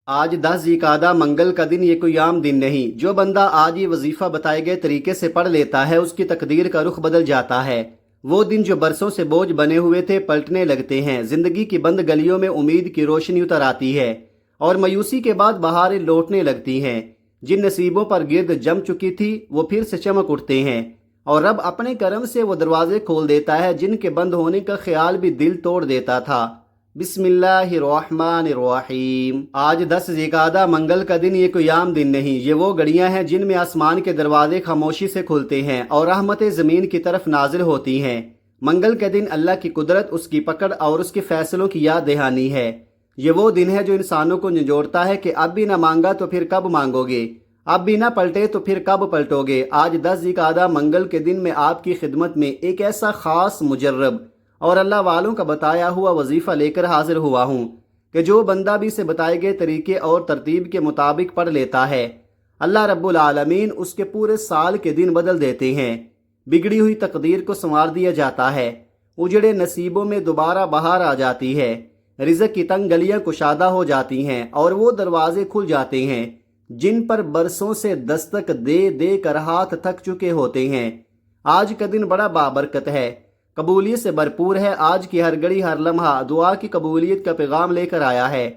آج 10 ذیقعدہ منگل کا دن، یہ کوئی عام دن نہیں۔ جو بندہ آج یہ وظیفہ بتائے گئے طریقے سے پڑھ لیتا ہے، اس کی تقدیر کا رخ بدل جاتا ہے۔ وہ دن جو برسوں سے بوجھ بنے ہوئے تھے پلٹنے لگتے ہیں، زندگی کی بند گلیوں میں امید کی روشنی اتر آتی ہے، اور مایوسی کے بعد بہاریں لوٹنے لگتی ہیں۔ جن نصیبوں پر گرد جم چکی تھی وہ پھر سے چمک اٹھتے ہیں، اور رب اپنے کرم سے وہ دروازے کھول دیتا ہے جن کے بند ہونے کا خیال بھی دل توڑ دیتا تھا۔ بسم اللہ الرحمن الرحیم۔ آج 10 ذیقعدہ منگل کا دن، یہ کوئی عام دن نہیں۔ یہ وہ گھڑیاں ہیں جن میں آسمان کے دروازے خاموشی سے کھلتے ہیں اور رحمتیں زمین کی طرف نازل ہوتی ہیں۔ منگل کے دن اللہ کی قدرت، اس کی پکڑ اور اس کے فیصلوں کی یاد دہانی ہے۔ یہ وہ دن ہے جو انسانوں کو نچوڑتا ہے کہ اب بھی نہ مانگا تو پھر کب مانگو گے، اب بھی نہ پلٹے تو پھر کب پلٹو گے۔ آج 10 ذیقعدہ منگل کے دن میں آپ کی خدمت میں ایک ایسا خاص، مجرب اور اللہ والوں کا بتایا ہوا وظیفہ لے کر حاضر ہوا ہوں کہ جو بندہ بھی اسے بتائے گئے طریقے اور ترتیب کے مطابق پڑھ لیتا ہے، اللہ رب العالمین اس کے پورے سال کے دن بدل دیتے ہیں۔ بگڑی ہوئی تقدیر کو سنوار دیا جاتا ہے، اجڑے نصیبوں میں دوبارہ بہار آ جاتی ہے، رزق کی تنگ گلیاں کشادہ ہو جاتی ہیں، اور وہ دروازے کھل جاتے ہیں جن پر برسوں سے دستک دے دے کر ہاتھ تھک چکے ہوتے ہیں۔ آج کا دن بڑا بابرکت ہے، قبولیت سے بھرپور ہے۔ آج کی ہر گھڑی، ہر لمحہ دعا کی قبولیت کا پیغام لے کر آیا ہے۔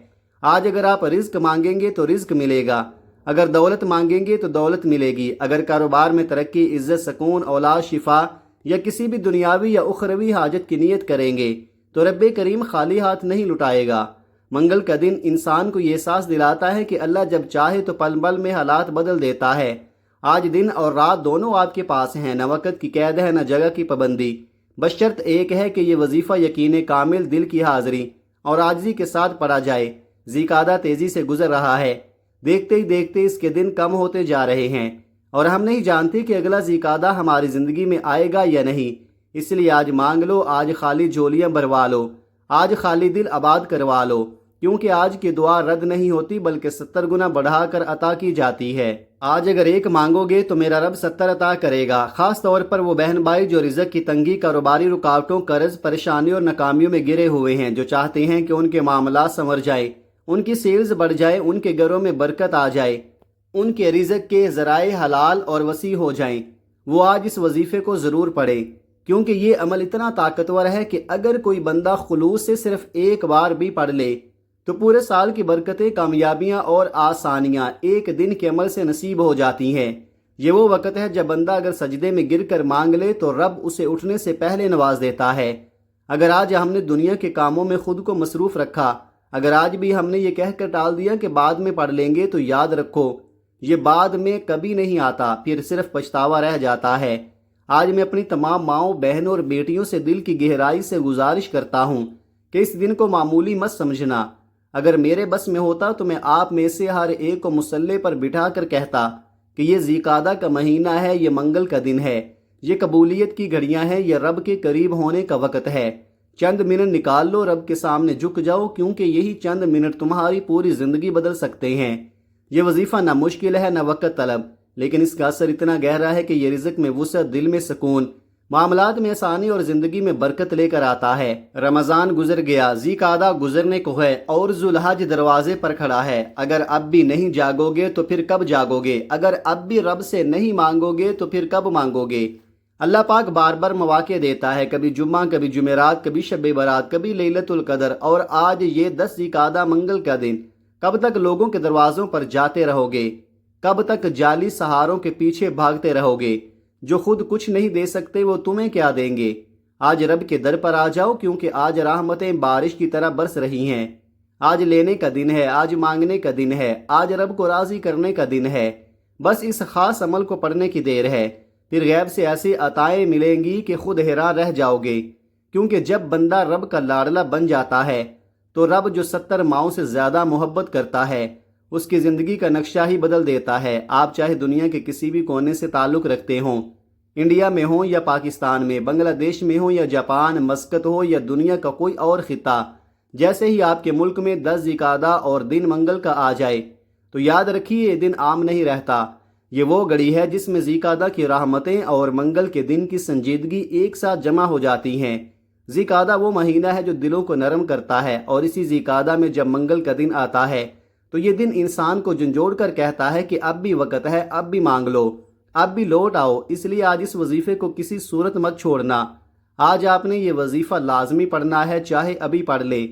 آج اگر آپ رزق مانگیں گے تو رزق ملے گا، اگر دولت مانگیں گے تو دولت ملے گی، اگر کاروبار میں ترقی، عزت، سکون، اولاد، شفا یا کسی بھی دنیاوی یا اخروی حاجت کی نیت کریں گے تو رب کریم خالی ہاتھ نہیں لٹائے گا۔ منگل کا دن انسان کو یہ احساس دلاتا ہے کہ اللہ جب چاہے تو پل پل میں حالات بدل دیتا ہے۔ آج دن اور رات دونوں آپ کے پاس ہیں، نہ وقت کی قید ہے نہ جگہ کی پابندی، بس شرط ایک ہے کہ یہ وظیفہ یقین کامل، دل کی حاضری اور عاجزی کے ساتھ پڑھا جائے۔ ذیقعدہ تیزی سے گزر رہا ہے، دیکھتے ہی دیکھتے اس کے دن کم ہوتے جا رہے ہیں، اور ہم نہیں جانتے کہ اگلا ذیقعدہ ہماری زندگی میں آئے گا یا نہیں۔ اس لیے آج مانگ لو، آج خالی جھولیاں بھروا لو، آج خالی دل آباد کروا لو، کیونکہ آج کی دعا رد نہیں ہوتی بلکہ 70 گنا بڑھا کر عطا کی جاتی ہے۔ آج اگر ایک مانگو گے تو میرا رب 70 عطا کرے گا۔ خاص طور پر وہ بہن بھائی جو رزق کی تنگی، کاروباری رکاوٹوں، قرض، پریشانیوں اور ناکامیوں میں گرے ہوئے ہیں، جو چاہتے ہیں کہ ان کے معاملات سنور جائے، ان کی سیلز بڑھ جائے، ان کے گھروں میں برکت آ جائے، ان کے رزق کے ذرائع حلال اور وسیع ہو جائیں، وہ آج اس وظیفے کو ضرور پڑھے، کیونکہ یہ عمل اتنا طاقتور ہے کہ اگر کوئی بندہ خلوص سے صرف ایک بار بھی پڑھ لے تو پورے سال کی برکتیں، کامیابیاں اور آسانیاں ایک دن کے عمل سے نصیب ہو جاتی ہیں۔ یہ وہ وقت ہے جب بندہ اگر سجدے میں گر کر مانگ لے تو رب اسے اٹھنے سے پہلے نواز دیتا ہے۔ اگر آج ہم نے دنیا کے کاموں میں خود کو مصروف رکھا، اگر آج بھی ہم نے یہ کہہ کر ٹال دیا کہ بعد میں پڑھ لیں گے، تو یاد رکھو یہ بعد میں کبھی نہیں آتا، پھر صرف پچھتاوا رہ جاتا ہے۔ آج میں اپنی تمام ماؤں، بہنوں اور بیٹیوں سے دل کی گہرائی سے گزارش کرتا ہوں کہ اس دن کو معمولی مت سمجھنا۔ اگر میرے بس میں ہوتا تو میں آپ میں سے ہر ایک کو مصلے پر بٹھا کر کہتا کہ یہ ذیقعدہ کا مہینہ ہے، یہ منگل کا دن ہے، یہ قبولیت کی گھڑیاں ہیں، یہ رب کے قریب ہونے کا وقت ہے۔ چند منٹ نکال لو، رب کے سامنے جھک جاؤ، کیونکہ یہی چند منٹ تمہاری پوری زندگی بدل سکتے ہیں۔ یہ وظیفہ نہ مشکل ہے نہ وقت طلب، لیکن اس کا اثر اتنا گہرا ہے کہ یہ رزق میں وسعت، دل میں سکون، معاملات میں آسانی اور زندگی میں برکت لے کر آتا ہے۔ رمضان گزر گیا، ذیقعدہ گزرنے کو ہے، اور ذوالحج دروازے پر کھڑا ہے۔ اگر اب بھی نہیں جاگو گے تو پھر کب جاگو گے؟ اگر اب بھی رب سے نہیں مانگو گے تو پھر کب مانگو گے؟ اللہ پاک بار بار مواقع دیتا ہے، کبھی جمعہ، کبھی جمعرات، کبھی شب برات، کبھی لیلۃ القدر، اور آج یہ 10 ذیقعدہ منگل کا دن۔ کب تک لوگوں کے دروازوں پر جاتے رہو گے؟ کب تک جعلی سہاروں کے پیچھے بھاگتے رہو گے؟ جو خود کچھ نہیں دے سکتے وہ تمہیں کیا دیں گے؟ آج رب کے در پر آ جاؤ، کیونکہ آج رحمتیں بارش کی طرح برس رہی ہیں۔ آج لینے کا دن ہے، آج مانگنے کا دن ہے، آج رب کو راضی کرنے کا دن ہے۔ بس اس خاص عمل کو پڑھنے کی دیر ہے، پھر غیب سے ایسی عطائیں ملیں گی کہ خود حیران رہ جاؤ گے، کیونکہ جب بندہ رب کا لاڈلا بن جاتا ہے تو رب جو 70 ماؤں سے زیادہ محبت کرتا ہے، اس کی زندگی کا نقشہ ہی بدل دیتا ہے۔ آپ چاہے دنیا کے کسی بھی کونے سے تعلق رکھتے ہوں، انڈیا میں ہوں یا پاکستان میں، بنگلہ دیش میں ہوں یا جاپان، مسقط ہو یا دنیا کا کوئی اور خطہ، جیسے ہی آپ کے ملک میں 10 ذیقعدہ اور دن منگل کا آ جائے تو یاد رکھیے یہ دن عام نہیں رہتا۔ یہ وہ گھڑی ہے جس میں ذیقعدہ کی رحمتیں اور منگل کے دن کی سنجیدگی ایک ساتھ جمع ہو جاتی ہیں۔ ذیقعدہ وہ مہینہ ہے جو دلوں کو نرم کرتا ہے، اور اسی ذیقعدہ میں جب منگل کا دن آتا ہے تو یہ دن انسان کو جھنجھوڑ کر کہتا ہے کہ اب بھی وقت ہے، اب بھی مانگ لو، اب بھی لوٹ آؤ۔ اس لیے آج اس وظیفے کو کسی صورت مت چھوڑنا۔ آج آپ نے یہ وظیفہ لازمی پڑھنا ہے، چاہے ابھی پڑھ لے،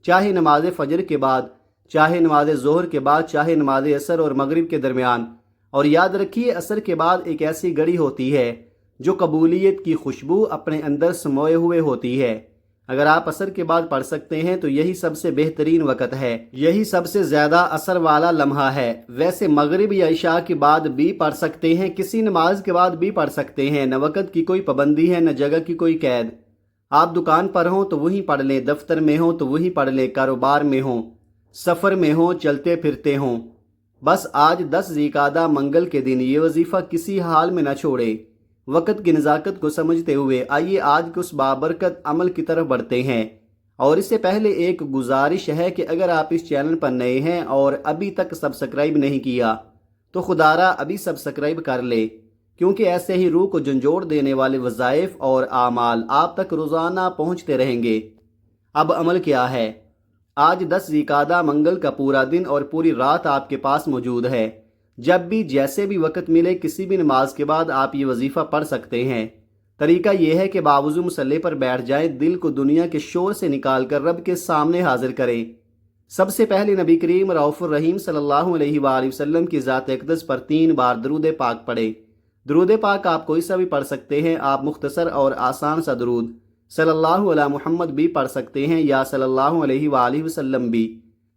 چاہے نماز فجر کے بعد، چاہے نماز ظہر کے بعد، چاہے نماز عصر اور مغرب کے درمیان۔ اور یاد رکھیے، عصر کے بعد ایک ایسی گھڑی ہوتی ہے جو قبولیت کی خوشبو اپنے اندر سموئے ہوئے ہوتی ہے۔ اگر آپ عصر کے بعد پڑھ سکتے ہیں تو یہی سب سے بہترین وقت ہے، یہی سب سے زیادہ اثر والا لمحہ ہے۔ ویسے مغرب یا عشاء کے بعد بھی پڑھ سکتے ہیں، کسی نماز کے بعد بھی پڑھ سکتے ہیں، نہ وقت کی کوئی پابندی ہے نہ جگہ کی کوئی قید۔ آپ دکان پر ہوں تو وہیں پڑھ لیں، دفتر میں ہوں تو وہیں پڑھ لیں، کاروبار میں ہوں، سفر میں ہوں، چلتے پھرتے ہوں، بس آج 10 ذی القعدہ منگل کے دن یہ وظیفہ کسی حال میں نہ چھوڑے۔ وقت کی نزاکت کو سمجھتے ہوئے آئیے آج کے اس بابرکت عمل کی طرف بڑھتے ہیں۔ اور اس سے پہلے ایک گزارش ہے کہ اگر آپ اس چینل پر نئے ہیں اور ابھی تک سبسکرائب نہیں کیا تو خدارا ابھی سبسکرائب کر لے، کیونکہ ایسے ہی روح کو جھنجھوڑ دینے والے وظائف اور اعمال آپ تک روزانہ پہنچتے رہیں گے۔ اب عمل کیا ہے؟ آج 10 ذی القعدہ منگل کا پورا دن اور پوری رات آپ کے پاس موجود ہے۔ جب بھی جیسے بھی وقت ملے کسی بھی نماز کے بعد آپ یہ وظیفہ پڑھ سکتے ہیں۔ طریقہ یہ ہے کہ باوضو مصلی پر بیٹھ جائیں، دل کو دنیا کے شور سے نکال کر رب کے سامنے حاضر کریں۔ سب سے پہلے نبی کریم رؤوف الرحیم صلی اللہ علیہ وآلہ وسلم کی ذات اقدس پر 3 بار درود پاک پڑھیں۔ درود پاک آپ کوئی سا بھی پڑھ سکتے ہیں، آپ مختصر اور آسان سا درود صلی اللہ علی محمد بھی پڑھ سکتے ہیں یا صلی اللہ علیہ وآلہ وسلم بھی،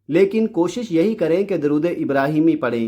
لیکن کوشش یہی کریں کہ درود ابراہیمی پڑھیں،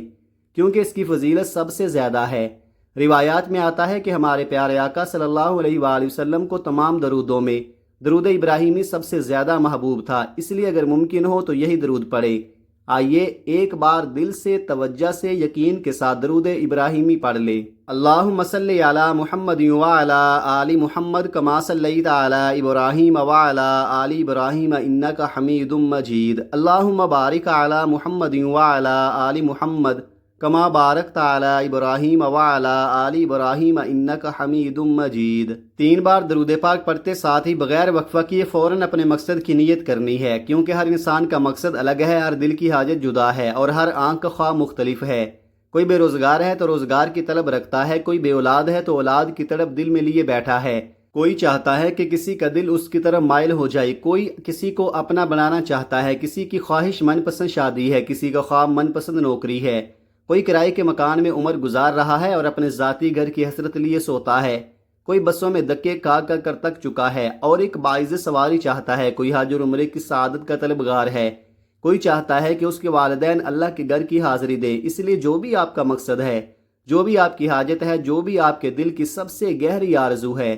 کیونکہ اس کی فضیلت سب سے زیادہ ہے۔ روایات میں آتا ہے کہ ہمارے پیارے آقا صلی اللہ علیہ وآلہ وسلم کو تمام درودوں میں درود ابراہیمی سب سے زیادہ محبوب تھا، اس لیے اگر ممکن ہو تو یہی درود پڑھیں۔ آئیے ایک بار دل سے، توجہ سے، یقین کے ساتھ درود ابراہیمی پڑھ لیں۔ اللہم صلی علی محمد وعلی آل محمد کما صلیت علی ابراہیم وعلی آل ابراہیم انک حمید مجید۔ اللہم بارک علی محمد وعلی آل محمد کما بارکت علی ابراہیم وعلی آل ابراہیم انک حمید مجید۔ 3 بار درود پاک پڑھتے ساتھ ہی بغیر وقفہ کیے فوراً اپنے مقصد کی نیت کرنی ہے، کیونکہ ہر انسان کا مقصد الگ ہے، ہر دل کی حاجت جدا ہے اور ہر آنکھ کا خواہ مختلف ہے۔ کوئی بے روزگار ہے تو روزگار کی طلب رکھتا ہے، کوئی بے اولاد ہے تو اولاد کی طلب دل میں لیے بیٹھا ہے، کوئی چاہتا ہے کہ کسی کا دل اس کی طرف مائل ہو جائے، کوئی کسی کو اپنا بنانا چاہتا ہے، کسی کی خواہش من پسند شادی ہے، کسی کا خواب من پسند نوکری ہے، کوئی کرائے کے مکان میں عمر گزار رہا ہے اور اپنے ذاتی گھر کی حسرت لیے سوتا ہے، کوئی بسوں میں دھکے کھا کر تک چکا ہے اور ایک باعث سواری چاہتا ہے، کوئی حج اور عمرے کی سعادت کا طلبگار ہے، کوئی چاہتا ہے کہ اس کے والدین اللہ کے گھر کی حاضری دیں۔ اس لیے جو بھی آپ کا مقصد ہے، جو بھی آپ کی حاجت ہے، جو بھی آپ کے دل کی سب سے گہری آرزو ہے،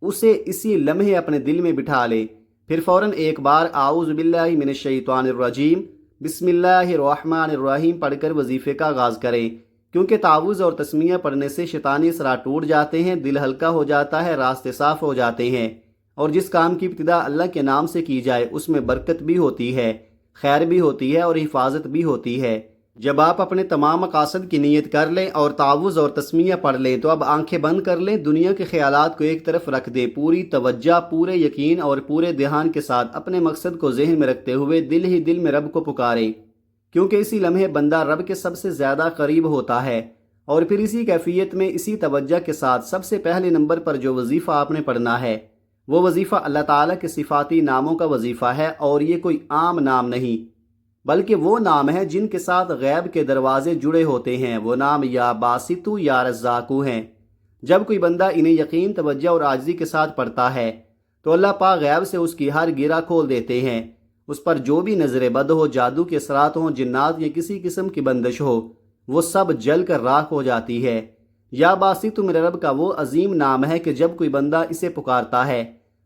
اسے اسی لمحے اپنے دل میں بٹھا لیں، پھر فوراً ایک بار اعوذ باللہ من الشیطان الرجیم بسم اللہ الرحمن الرحیم پڑھ کر وظیفے کا آغاز کریں، کیونکہ تعوذ اور تسمیہ پڑھنے سے شیطانی اثرات ٹوٹ جاتے ہیں، دل ہلکا ہو جاتا ہے، راستے صاف ہو جاتے ہیں، اور جس کام کی ابتدا اللہ کے نام سے کی جائے اس میں برکت بھی ہوتی ہے، خیر بھی ہوتی ہے اور حفاظت بھی ہوتی ہے۔ جب آپ اپنے تمام مقاصد کی نیت کر لیں اور تعوذ اور تسمیہ پڑھ لیں تو اب آنکھیں بند کر لیں، دنیا کے خیالات کو ایک طرف رکھ دیں، پوری توجہ، پورے یقین اور پورے دھیان کے ساتھ اپنے مقصد کو ذہن میں رکھتے ہوئے دل ہی دل میں رب کو پکاریں، کیونکہ اسی لمحے بندہ رب کے سب سے زیادہ قریب ہوتا ہے۔ اور پھر اسی کیفیت میں، اسی توجہ کے ساتھ سب سے پہلے نمبر پر جو وظیفہ آپ نے پڑھنا ہے وہ وظیفہ اللہ تعالیٰ کے صفاتی ناموں کا وظیفہ ہے، اور یہ کوئی عام نام نہیں بلکہ وہ نام ہے جن کے ساتھ غیب کے دروازے جڑے ہوتے ہیں، وہ نام یا باسطو یا رزاقو ہیں۔ جب کوئی بندہ انہیں یقین، توجہ اور عاجزی کے ساتھ پڑھتا ہے تو اللہ پاک غیب سے اس کی ہر گرہ کھول دیتے ہیں، اس پر جو بھی نظر بد ہو، جادو کے اثرات ہوں، جنات یا کسی قسم کی بندش ہو، وہ سب جل کر راکھ ہو جاتی ہے۔ یا باسطو میرے رب کا وہ عظیم نام ہے کہ جب کوئی بندہ اسے پکارتا ہے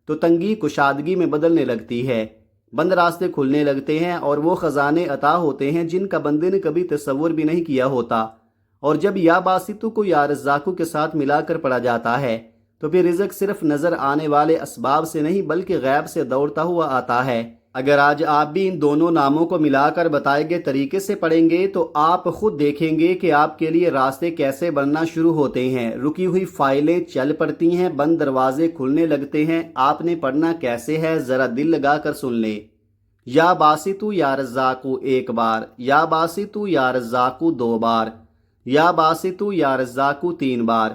تو تنگی کشادگی میں بدلنے لگتی ہے، بند راستے کھلنے لگتے ہیں اور وہ خزانے عطا ہوتے ہیں جن کا بندے نے کبھی تصور بھی نہیں کیا ہوتا۔ اور جب یا باسطو کو یا رزاقو کے ساتھ ملا کر پڑھا جاتا ہے تو پھر رزق صرف نظر آنے والے اسباب سے نہیں بلکہ غیب سے دوڑتا ہوا آتا ہے۔ اگر آج آپ بھی ان دونوں ناموں کو ملا کر بتائے گئے طریقے سے پڑھیں گے تو آپ خود دیکھیں گے کہ آپ کے لیے راستے کیسے بننا شروع ہوتے ہیں، رکی ہوئی فائلیں چل پڑتی ہیں، بند دروازے کھلنے لگتے ہیں۔ آپ نے پڑھنا کیسے ہے ذرا دل لگا کر سن لیں۔ یا باسطو یا رزاقو ایک بار، یا باسطو یا رزاقو دو بار، یا باسطو یا رزاقو تین بار۔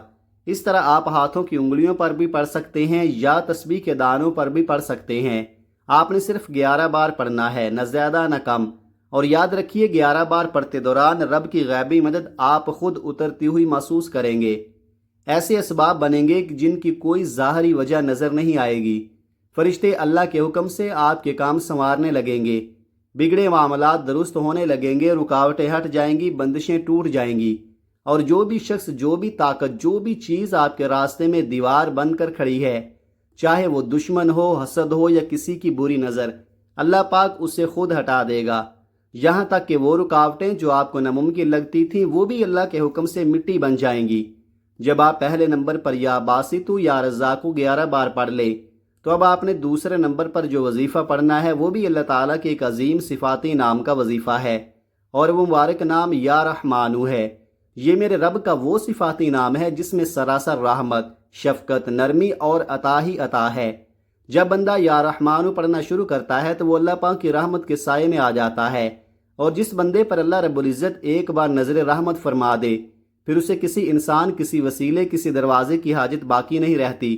اس طرح آپ ہاتھوں کی انگلیوں پر بھی پڑھ سکتے ہیں یا تسبیح کے دانوں پر بھی پڑھ سکتے ہیں۔ آپ نے صرف 11 بار پڑھنا ہے، نہ زیادہ نہ کم۔ اور یاد رکھیے 11 بار پڑھتے دوران رب کی غیبی مدد آپ خود اترتی ہوئی محسوس کریں گے۔ ایسے اسباب بنیں گے جن کی کوئی ظاہری وجہ نظر نہیں آئے گی۔ فرشتے اللہ کے حکم سے آپ کے کام سنوارنے لگیں گے، بگڑے معاملات درست ہونے لگیں گے، رکاوٹیں ہٹ جائیں گی، بندشیں ٹوٹ جائیں گی، اور جو بھی شخص، جو بھی طاقت، جو بھی چیز آپ کے راستے میں دیوار بن کر کھڑی ہے، چاہے وہ دشمن ہو، حسد ہو یا کسی کی بری نظر، اللہ پاک اسے خود ہٹا دے گا۔ یہاں تک کہ وہ رکاوٹیں جو آپ کو ناممکن لگتی تھیں وہ بھی اللہ کے حکم سے مٹی بن جائیں گی۔ جب آپ پہلے نمبر پر یا باسطو یا رزاقو 11 بار پڑھ لیں تو اب آپ نے دوسرے نمبر پر جو وظیفہ پڑھنا ہے وہ بھی اللہ تعالیٰ کے ایک عظیم صفاتی نام کا وظیفہ ہے، اور وہ مبارک نام یا رحمانو ہے۔ یہ میرے رب کا وہ صفاتی نام ہے جس میں سراسر رحمت، شفقت، نرمی اور عطا ہی عطا ہے۔ جب بندہ یا رحمانو پڑھنا شروع کرتا ہے تو وہ اللہ پاک کی رحمت کے سائے میں آ جاتا ہے، اور جس بندے پر اللہ رب العزت ایک بار نظر رحمت فرما دے پھر اسے کسی انسان، کسی وسیلے، کسی دروازے کی حاجت باقی نہیں رہتی۔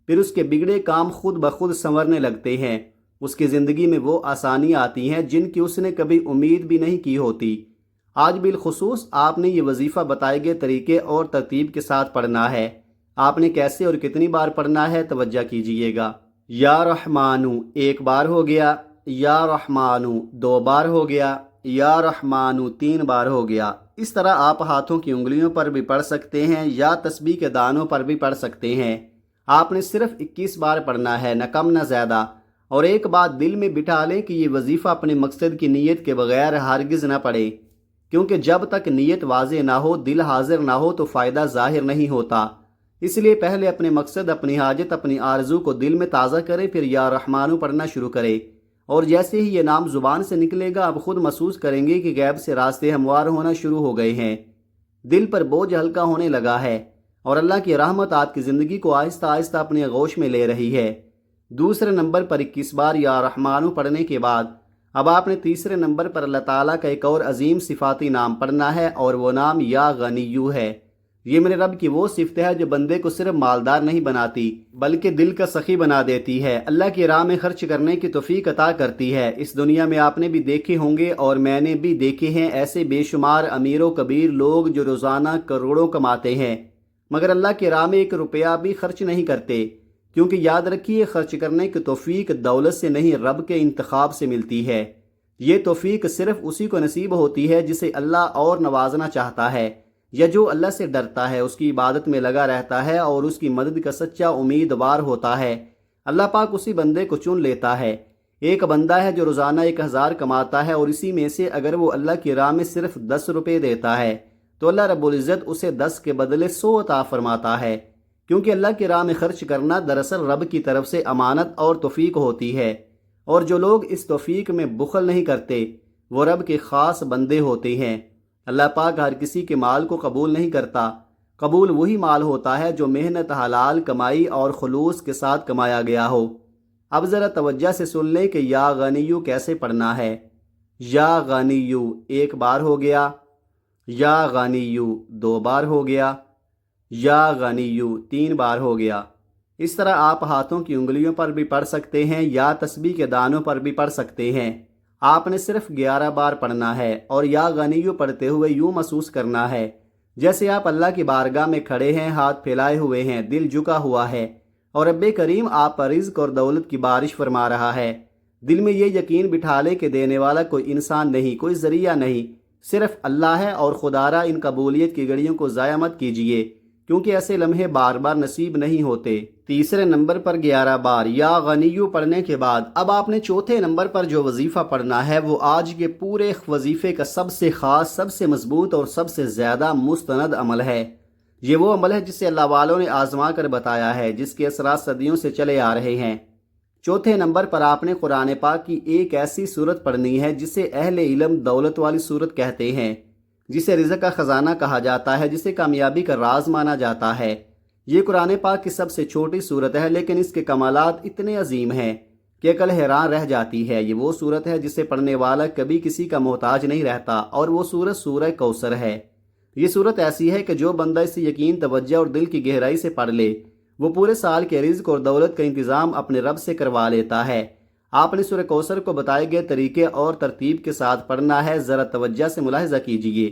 پھر اس کے بگڑے کام خود بخود سنورنے لگتے ہیں، اس کی زندگی میں وہ آسانی آتی ہیں جن کی اس نے کبھی امید بھی نہیں کی ہوتی۔ آج بالخصوص آپ نے یہ وظیفہ بتائے گئے طریقے اور ترتیب کے ساتھ پڑھنا ہے۔ آپ نے کیسے اور کتنی بار پڑھنا ہے توجہ کیجئے گا۔ یا رحمانو ایک بار ہو گیا، یا رحمانو 2 بار ہو گیا، یا رحمانو 3 بار ہو گیا۔ اس طرح آپ ہاتھوں کی انگلیوں پر بھی پڑھ سکتے ہیں یا تسبیح کے دانوں پر بھی پڑھ سکتے ہیں۔ آپ نے صرف 21 بار پڑھنا ہے، نہ کم نہ زیادہ۔ اور ایک بات دل میں بٹھا لیں کہ یہ وظیفہ اپنے مقصد کی نیت کے بغیر ہرگز نہ پڑھے، کیونکہ جب تک نیت واضح نہ ہو، دل حاضر نہ ہو تو فائدہ ظاہر نہیں ہوتا۔ اس لیے پہلے اپنے مقصد، اپنی حاجت، اپنی آرزو کو دل میں تازہ کریں، پھر یا رحمانو پڑھنا شروع کریں، اور جیسے ہی یہ نام زبان سے نکلے گا آپ خود محسوس کریں گے کہ غیب سے راستے ہموار ہونا شروع ہو گئے ہیں، دل پر بوجھ ہلکا ہونے لگا ہے، اور اللہ کی رحمت آپ کی زندگی کو آہستہ آہستہ اپنے آغوش میں لے رہی ہے۔ دوسرے نمبر پر 21 بار یا رحمانو پڑھنے کے بعد اب آپ نے تیسرے نمبر پر اللہ تعالیٰ کا ایک اور عظیم صفاتی نام پڑھنا ہے، اور وہ نام یا غنیو ہے۔ یہ میرے رب کی وہ صفت ہے جو بندے کو صرف مالدار نہیں بناتی بلکہ دل کا سخی بنا دیتی ہے، اللہ کی راہ میں خرچ کرنے کی توفیق عطا کرتی ہے۔ اس دنیا میں آپ نے بھی دیکھے ہوں گے اور میں نے بھی دیکھے ہیں ایسے بے شمار امیر و کبیر لوگ جو روزانہ کروڑوں کماتے ہیں مگر اللہ کی راہ میں 1 روپیہ بھی خرچ نہیں کرتے، کیونکہ یاد رکھیے خرچ کرنے کی توفیق دولت سے نہیں رب کے انتخاب سے ملتی ہے۔ یہ توفیق صرف اسی کو نصیب ہوتی ہے جسے اللہ اور نوازنا چاہتا ہے، یا جو اللہ سے ڈرتا ہے، اس کی عبادت میں لگا رہتا ہے اور اس کی مدد کا سچا امیدوار ہوتا ہے۔ اللہ پاک اسی بندے کو چن لیتا ہے۔ ایک بندہ ہے جو روزانہ 1000 کماتا ہے اور اسی میں سے اگر وہ اللہ کی راہ میں صرف 10 روپے دیتا ہے تو اللہ رب العزت اسے 10 کے بدلے 100 عطا فرماتا ہے، کیونکہ اللہ کی راہ میں خرچ کرنا دراصل رب کی طرف سے امانت اور توفیق ہوتی ہے، اور جو لوگ اس توفیق میں بخل نہیں کرتے وہ رب کے خاص بندے ہوتے ہیں۔ اللہ پاک ہر کسی کے مال کو قبول نہیں کرتا، قبول وہی مال ہوتا ہے جو محنت، حلال کمائی اور خلوص کے ساتھ کمایا گیا ہو۔ اب ذرا توجہ سے سن لیں کہ یا غنیو کیسے پڑھنا ہے۔ یا غنیو 1 بار ہو گیا، یا غنیو 2 بار ہو گیا، یا غنیو 3 بار ہو گیا۔ اس طرح آپ ہاتھوں کی انگلیوں پر بھی پڑھ سکتے ہیں یا تسبیح کے دانوں پر بھی پڑھ سکتے ہیں۔ آپ نے صرف 11 بار پڑھنا ہے، اور یا غنیو پڑھتے ہوئے یوں محسوس کرنا ہے جیسے آپ اللہ کی بارگاہ میں کھڑے ہیں، ہاتھ پھیلائے ہوئے ہیں، دل جھکا ہوا ہے، اور رب کریم آپ پر رزق اور دولت کی بارش فرما رہا ہے۔ دل میں یہ یقین بٹھا لے کہ دینے والا کوئی انسان نہیں، کوئی ذریعہ نہیں، صرف اللہ ہے، اور خدارا ان قبولیت کی گھڑیوں کو ضائع مت کیجیے، کیونکہ ایسے لمحے بار بار نصیب نہیں ہوتے۔ تیسرے نمبر پر 11 بار یا غنیو پڑھنے کے بعد اب آپ نے چوتھے نمبر پر جو وظیفہ پڑھنا ہے وہ آج کے پورے وظیفے کا سب سے خاص، سب سے مضبوط اور سب سے زیادہ مستند عمل ہے۔ یہ وہ عمل ہے جسے اللہ والوں نے آزما کر بتایا ہے، جس کے اثرات صدیوں سے چلے آ رہے ہیں۔ چوتھے نمبر پر آپ نے قرآن پاک کی ایک ایسی سورت پڑھنی ہے جسے اہل علم دولت والی سورت کہتے ہیں، جسے رزق کا خزانہ کہا جاتا ہے، جسے کامیابی کا راز مانا جاتا ہے۔ یہ قرآن پاک کی سب سے چھوٹی سورت ہے لیکن اس کے کمالات اتنے عظیم ہیں کہ عقل حیران رہ جاتی ہے۔ یہ وہ صورت ہے جسے پڑھنے والا کبھی کسی کا محتاج نہیں رہتا، اور وہ صورت سورہ کوثر ہے۔ یہ صورت ایسی ہے کہ جو بندہ اسے یقین، توجہ اور دل کی گہرائی سے پڑھ لے، وہ پورے سال کے رزق اور دولت کا انتظام اپنے رب سے کروا لیتا ہے۔ آپ نے سورہ کوثر کو بتائے گئے طریقے اور ترتیب کے ساتھ پڑھنا ہے۔ ذرا توجہ سے ملاحظہ کیجئے۔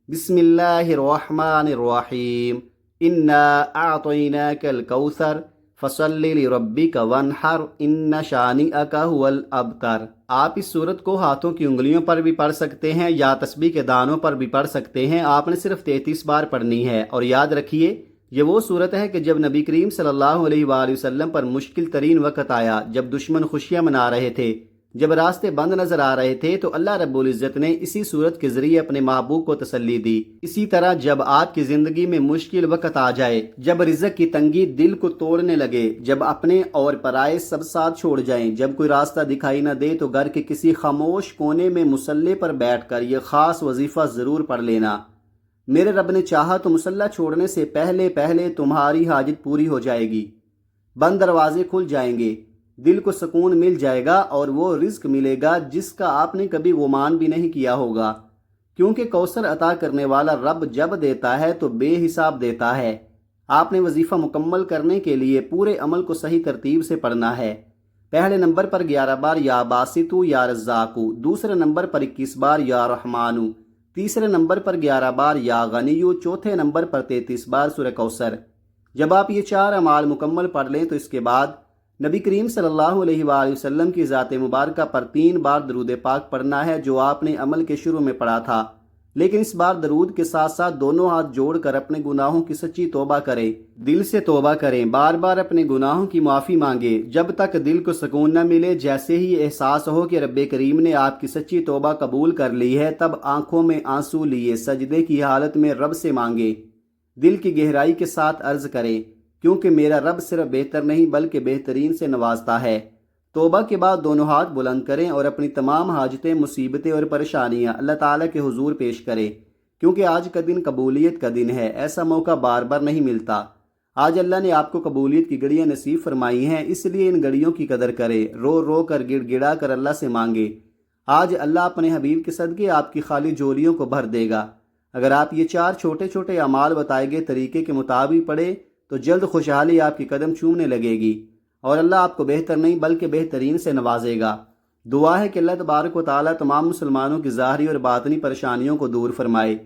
بسم اللہ الرحمن الرحیم، انا اعطیناک الکوثر فصل لربک وانحر ان شانئک هو الابتر۔ آپ اس صورت کو ہاتھوں کی انگلیوں پر بھی پڑھ سکتے ہیں یا تسبیح کے دانوں پر بھی پڑھ سکتے ہیں۔ آپ نے صرف 33 بار پڑھنی ہے، اور یاد رکھیے یہ وہ صورت ہے کہ جب نبی کریم صلی اللہ علیہ وآلہ وسلم پر مشکل ترین وقت آیا، جب دشمن خوشیاں منا رہے تھے، جب راستے بند نظر آ رہے تھے، تو اللہ رب العزت نے اسی صورت کے ذریعے اپنے محبوب کو تسلی دی۔ اسی طرح جب آپ کی زندگی میں مشکل وقت آ جائے، جب رزق کی تنگی دل کو توڑنے لگے، جب اپنے اور پرائے سب ساتھ چھوڑ جائیں، جب کوئی راستہ دکھائی نہ دے، تو گھر کے کسی خاموش کونے میں مصلی پر بیٹھ کر یہ خاص وظیفہ ضرور پڑھ لینا۔ میرے رب نے چاہا تو مصلی چھوڑنے سے پہلے پہلے تمہاری حاجت پوری ہو جائے گی، بند دروازے کھل جائیں گے، دل کو سکون مل جائے گا، اور وہ رزق ملے گا جس کا آپ نے کبھی گمان بھی نہیں کیا ہوگا، کیونکہ کوثر عطا کرنے والا رب جب دیتا ہے تو بے حساب دیتا ہے۔ آپ نے وظیفہ مکمل کرنے کے لیے پورے عمل کو صحیح ترتیب سے پڑھنا ہے۔ پہلے نمبر پر 11 بار یا باسطو یا رزاقو، دوسرے نمبر پر 21 بار یا رحمانو، تیسرے نمبر پر 11 بار یا غنیو، چوتھے نمبر پر 33 بار سورہ کوثر۔ جب آپ یہ 4 اعمال مکمل پڑھ لیں تو اس کے بعد نبی کریم صلی اللہ علیہ وآلہ وسلم کی ذات مبارکہ پر 3 بار درود پاک پڑھنا ہے، جو آپ نے عمل کے شروع میں پڑھا تھا، لیکن اس بار درود کے ساتھ ساتھ دونوں ہاتھ جوڑ کر اپنے گناہوں کی سچی توبہ کریں، دل سے توبہ کریں، بار بار اپنے گناہوں کی معافی مانگیں، جب تک دل کو سکون نہ ملے۔ جیسے ہی احساس ہو کہ رب کریم نے آپ کی سچی توبہ قبول کر لی ہے، تب آنکھوں میں آنسو لیے سجدے کی حالت میں رب سے مانگیں، دل کی گہرائی کے ساتھ عرض کریں، کیونکہ میرا رب صرف بہتر نہیں بلکہ بہترین سے نوازتا ہے۔ توبہ کے بعد دونوں ہاتھ بلند کریں اور اپنی تمام حاجتیں، مصیبتیں اور پریشانیاں اللہ تعالیٰ کے حضور پیش کریں، کیونکہ آج کا دن قبولیت کا دن ہے۔ ایسا موقع بار بار نہیں ملتا۔ آج اللہ نے آپ کو قبولیت کی گھڑیاں نصیب فرمائی ہیں، اس لیے ان گھڑیوں کی قدر کریں، رو رو کر گڑ گڑا کر اللہ سے مانگے۔ آج اللہ اپنے حبیب کے صدقے آپ کی خالی جولیوں کو بھر دے گا۔ اگر آپ یہ 4 چھوٹے چھوٹے اعمال بتائے گئے طریقے کے مطابق پڑھیں تو جلد خوشحالی آپ کی قدم چومنے لگے گی، اور اللہ آپ کو بہتر نہیں بلکہ بہترین سے نوازے گا۔ دعا ہے کہ اللہ تبارک و تعالیٰ تمام مسلمانوں کی ظاہری اور باطنی پریشانیوں کو دور فرمائے،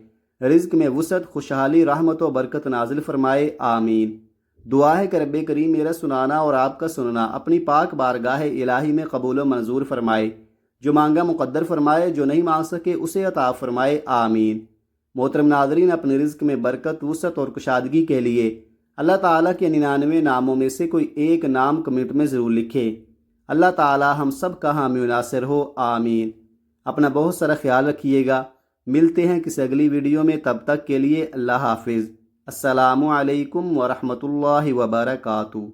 رزق میں وسعت، خوشحالی، رحمت و برکت نازل فرمائے، آمین۔ دعا ہے کہ رب کریم میرا سنانا اور آپ کا سننا اپنی پاک بارگاہ الہی میں قبول و منظور فرمائے، جو مانگا مقدر فرمائے، جو نہیں مانگ سکے اسے عطا فرمائے، آمین۔ محترم ناظرین، اپنے رزق میں برکت، وسعت اور کشادگی کے لیے اللہ تعالیٰ کے 99 ناموں میں سے کوئی ایک نام کمنٹ میں ضرور لکھیں۔ اللہ تعالیٰ ہم سب کا حامی و ناصر ہو، آمین۔ اپنا بہت سارا خیال رکھیے گا۔ ملتے ہیں کسی اگلی ویڈیو میں، تب تک کے لیے اللہ حافظ۔ السلام علیکم ورحمۃ اللہ وبرکاتہ۔